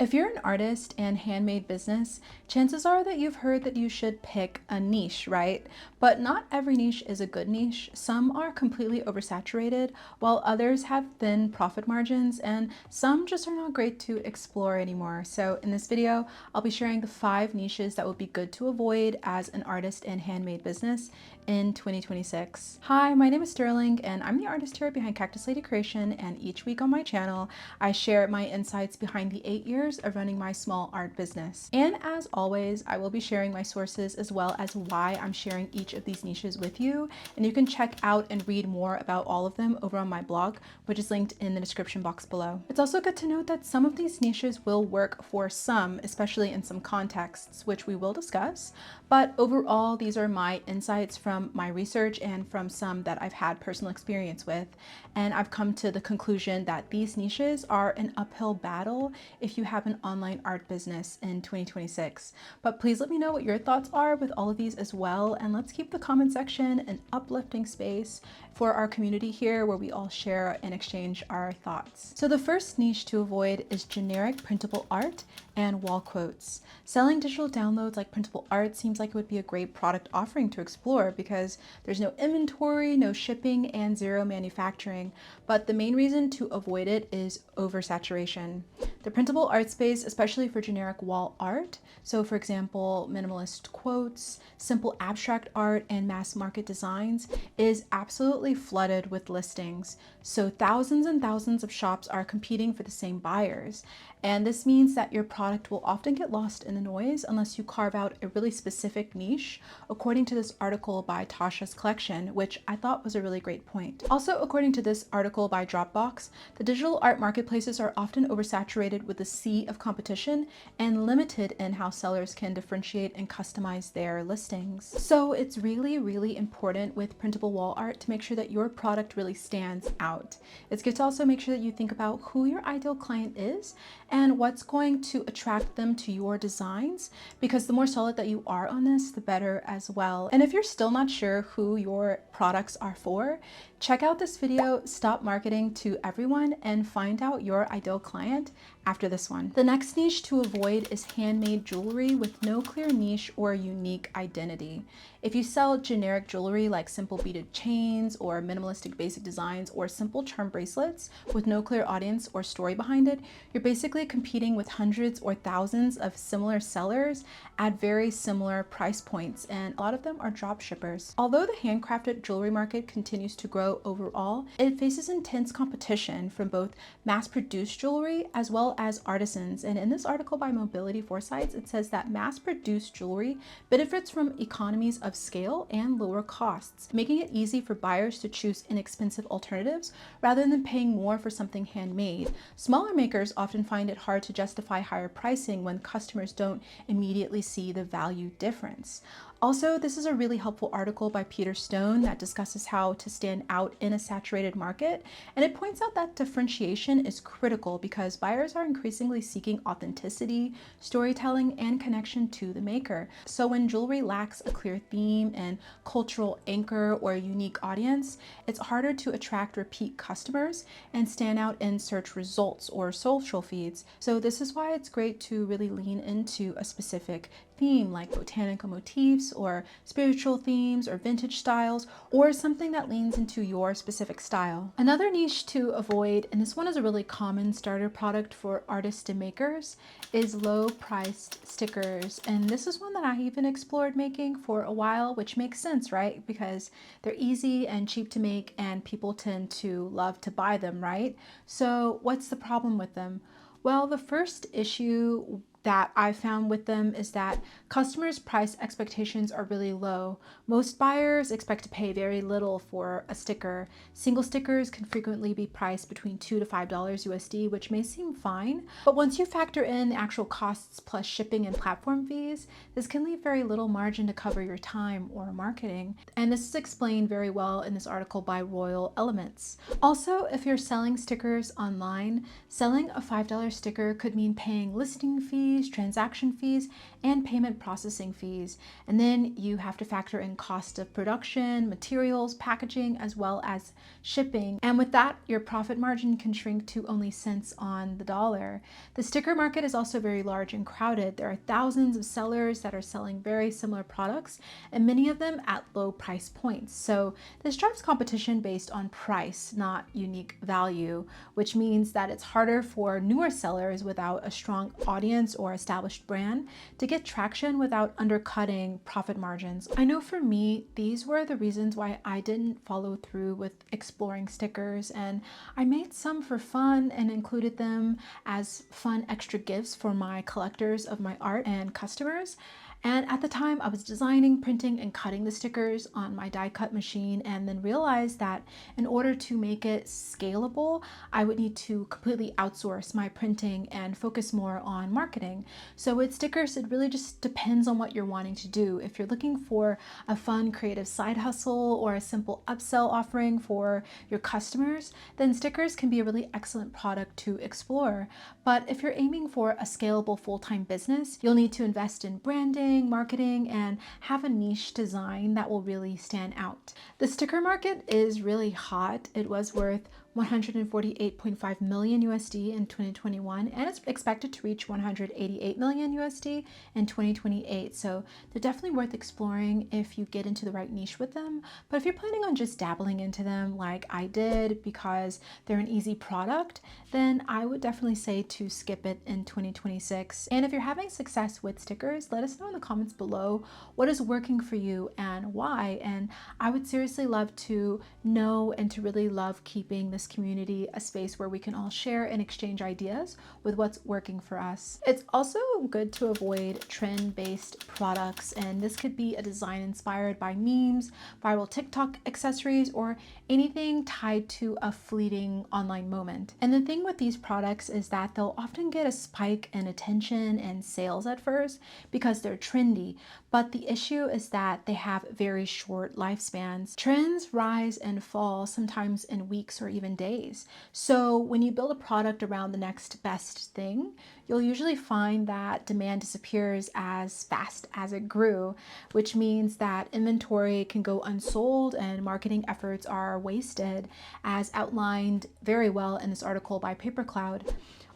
If you're an artist and handmade business, chances are that you've heard that you should pick a niche, right? But not every niche is a good niche. Some are completely oversaturated, while others have thin profit margins, and some just are not great to explore anymore. So in this video, I'll be sharing the 5 niches that would be good to avoid as an artist and handmade business in 2026. Hi, my name is Sterling, and I'm the artist here behind Cactus Lady Creation, and each week on my channel, I share my insights behind the 8 years of running my small art business. And as always, I will be sharing my sources as well as why I'm sharing each of these niches with you. And you can check out and read more about all of them over on my blog, which is linked in the description box below. It's also good to note that some of these niches will work for some, especially in some contexts, which we will discuss. But overall, these are my insights from my research and from some that I've had personal experience with. And I've come to the conclusion that these niches are an uphill battle if you have an online art business in 2026. But please let me know what your thoughts are with all of these as well. And let's keep the comment section an uplifting space for our community here where we all share and exchange our thoughts. So the first niche to avoid is generic printable art and wall quotes. Selling digital downloads like printable art seems like it would be a great product offering to explore because there's no inventory, no shipping, and zero manufacturing. But the main reason to avoid it is oversaturation. The printable art space, especially for generic wall art, so for example, minimalist quotes, simple abstract art, and mass market designs, is absolutely flooded with listings. So thousands and thousands of shops are competing for the same buyers. And this means that your product will often get lost in the noise unless you carve out a really specific niche, according to this article by Tasha's Collection, which I thought was a really great point. Also, according to this article by Dropbox, the digital art marketplaces are often oversaturated with a sea of competition and limited in how sellers can differentiate and customize their listings. So it's really important with printable wall art to make sure that your product really stands out. It's good to also make sure that you think about who your ideal client is and what's going to attract them to your designs, because the more solid that you are on this, the better as well. And if you're still not sure who your products are for, check out this video, Stop Marketing to Everyone, and find out your ideal client after this one. The next niche to avoid is handmade jewelry with no clear niche or unique identity. If you sell generic jewelry like simple beaded chains or minimalistic basic designs or simple charm bracelets with no clear audience or story behind it, you're basically competing with hundreds or thousands of similar sellers at very similar price points, and a lot of them are drop shippers. Although the handcrafted jewelry market continues to grow overall, it faces intense competition from both mass-produced jewelry as well as artisans. And in this article by Mobility Foresights, it says that mass-produced jewelry benefits from economies of scale and lower costs, making it easy for buyers to choose inexpensive alternatives rather than paying more for something handmade. Smaller makers often find it hard to justify higher pricing when customers don't immediately see the value difference. Also, this is a really helpful article by Peter Stone that discusses how to stand out in a saturated market, and it points out that differentiation is critical because buyers are increasingly seeking authenticity, storytelling, and connection to the maker. So when jewelry lacks a clear theme and cultural anchor or a unique audience, it's harder to attract repeat customers and stand out in search results or social feeds. So this is why it's great to really lean into a specific theme like botanical motifs or spiritual themes or vintage styles, or something that leans into your specific style. Another niche to avoid, and this one is a really common starter product for artists and makers, is low priced stickers. And this is one that I even explored making for a while, which makes sense, right? Because they're easy and cheap to make and people tend to love to buy them, right? So what's the problem with them? Well, the first issue that I found with them is that customers' price expectations are really low. Most buyers expect to pay very little for a sticker. Single stickers can frequently be priced between $2 to $5 USD, which may seem fine, but once you factor in the actual costs plus shipping and platform fees, this can leave very little margin to cover your time or marketing. And this is explained very well in this article by Royal Elements. Also, if you're selling stickers online, selling a $5 sticker could mean paying listing fees fees, transaction fees, and payment processing fees. And then you have to factor in cost of production, materials, packaging, as well as shipping. And with that, your profit margin can shrink to only cents on the dollar. The sticker market is also very large and crowded. There are thousands of sellers that are selling very similar products, and many of them at low price points. So this drives competition based on price, not unique value, which means that it's harder for newer sellers without a strong audience or established brand to get traction without undercutting profit margins. I know for me, these were the reasons why I didn't follow through with exploring stickers, and I made some for fun and included them as fun extra gifts for my collectors of my art and customers. And at the time, I was designing, printing, and cutting the stickers on my die cut machine, and then realized that in order to make it scalable, I would need to completely outsource my printing and focus more on marketing. So with stickers, it really just depends on what you're wanting to do. If you're looking for a fun, creative side hustle or a simple upsell offering for your customers, then stickers can be a really excellent product to explore. But if you're aiming for a scalable full-time business, you'll need to invest in branding, marketing, and have a niche design that will really stand out. The sticker market is really hot. It was worth 148.5 million USD in 2021, and it's expected to reach 188 million USD in 2028. So they're definitely worth exploring if you get into the right niche with them. But if you're planning on just dabbling into them like I did because they're an easy product, then I would definitely say to skip it in 2026. And if you're having success with stickers, let us know in the comments below what is working for you and why. And I would seriously love to know and to really love keeping this community a space where we can all share and exchange ideas with what's working for us. It's also good to avoid trend-based products, and this could be a design inspired by memes, viral TikTok accessories, or anything tied to a fleeting online moment. And the thing with these products is that they'll often get a spike in attention and sales at first because they're trendy, but the issue is that they have very short lifespans. Trends rise and fall sometimes in weeks or even days. So when you build a product around the next best thing, you'll usually find that demand disappears as fast as it grew, which means that inventory can go unsold and marketing efforts are wasted, as outlined very well in this article by Papercloud.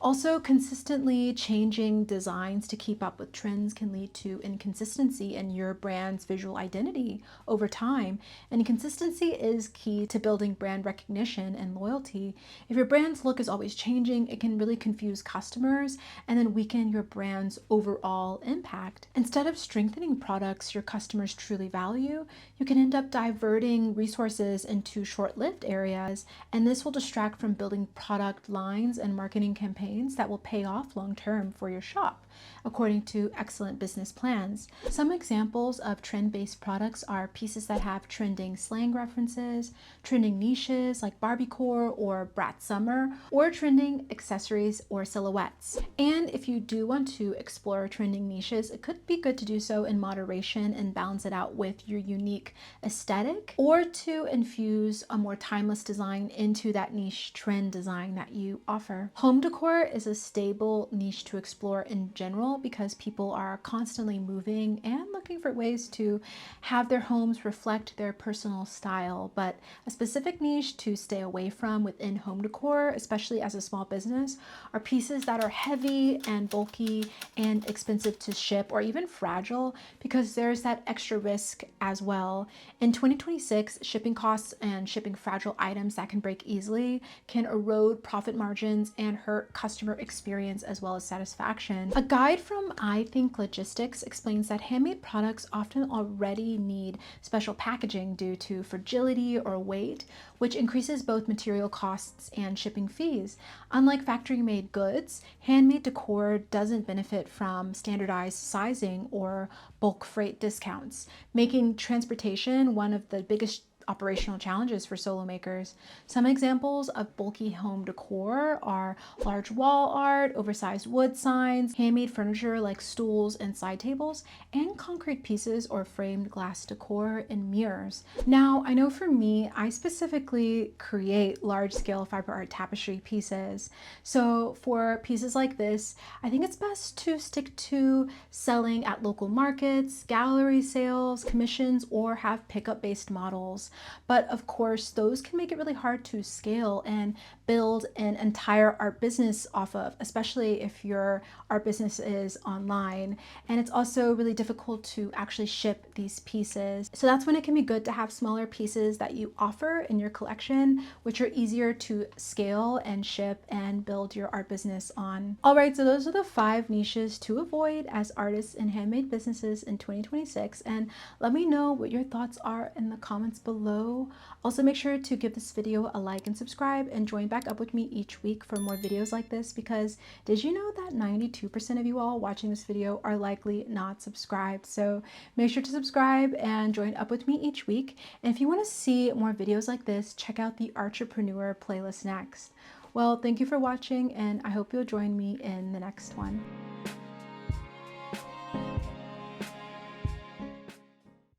Also, consistently changing designs to keep up with trends can lead to inconsistency in your brand's visual identity over time. And consistency is key to building brand recognition and loyalty. If your brand's look is always changing, it can really confuse customers and then weaken your brand's overall impact. Instead of strengthening products your customers truly value, you can end up diverting resources into short-lived areas, and this will distract from building product lines and marketing campaigns that will pay off long term for your shop, according to excellent business plans. Some examples of trend-based products are pieces that have trending slang references, trending niches like Barbiecore or Brat Summer, or trending accessories or silhouettes. And if you do want to explore trending niches, it could be good to do so in moderation and balance it out with your unique aesthetic, or to infuse a more timeless design into that niche trend design that you offer. Home decor is a stable niche to explore in general because people are constantly moving and looking for ways to have their homes reflect their personal style. But a specific niche to stay away from within home decor, especially as a small business, are pieces that are heavy and bulky and expensive to ship, or even fragile, because there's that extra risk as well. In 2026, shipping costs and shipping fragile items that can break easily can erode profit margins and hurt customer experience as well as satisfaction. A guide from I Think Logistics explains that handmade products often already need special packaging due to fragility or weight, which increases both material costs and shipping fees. Unlike factory-made goods, handmade decor doesn't benefit from standardized sizing or bulk freight discounts, making transportation one of the biggest operational challenges for solo makers. Some examples of bulky home decor are large wall art, oversized wood signs, handmade furniture like stools and side tables, and concrete pieces or framed glass decor and mirrors. Now, I know for me, I specifically create large-scale fiber art tapestry pieces. So for pieces like this, I think it's best to stick to selling at local markets, gallery sales, commissions, or have pickup-based models. But of course, those can make it really hard to scale and build an entire art business off of, especially if your art business is online. And it's also really difficult to actually ship these pieces. So that's when it can be good to have smaller pieces that you offer in your collection, which are easier to scale and ship and build your art business on. All right, so those are the 5 niches to avoid as artists in handmade businesses in 2026. And let me know what your thoughts are in the comments below. Also, make sure to give this video a like and subscribe, and join back up with me each week for more videos like this, because did you know that 92% of you all watching this video are likely not subscribed? So make sure to subscribe and join up with me each week. And if you want to see more videos like this, check out the Entrepreneur playlist next. Well, thank you for watching, and I hope you'll join me in the next one.